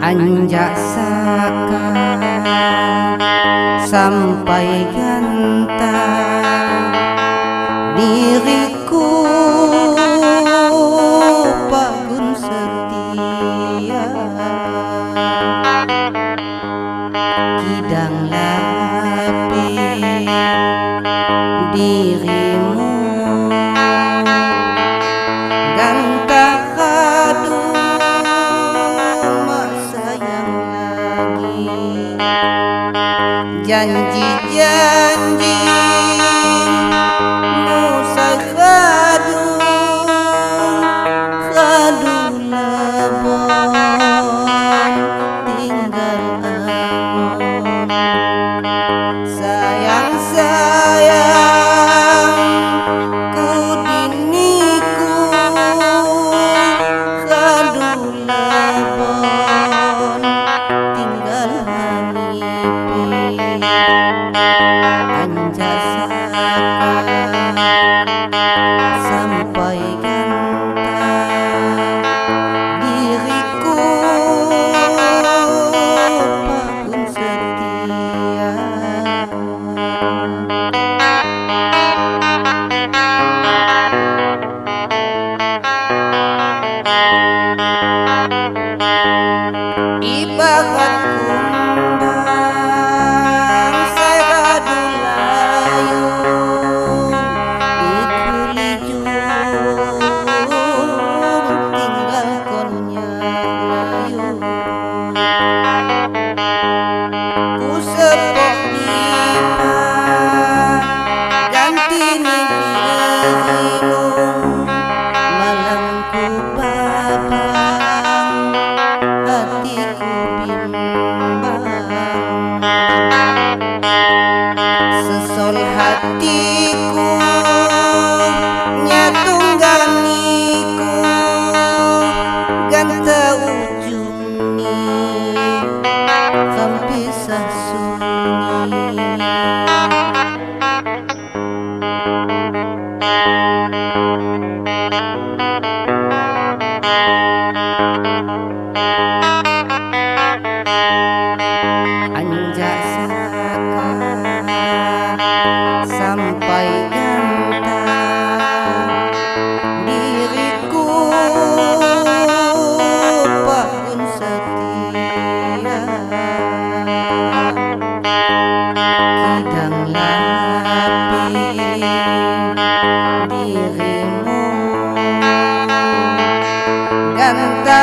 Anjak saka sampai ganta diriku pagun setia kidang lapi dirimu ganta kadu janji-janji musai khadu lebon tinggal angon sayang ku diniku khadu lebon tinggal anjak saka sampai ganta diriku pagun setia ibarat ku sepok nipa ganti ni dirimu malam ku babang hatiku bimbang sesol hatiku nyatunggangiku ganta ujungni pisah sunyi anjak saka sampai ganta diriku pagun setia kidang lapi dirimu ganta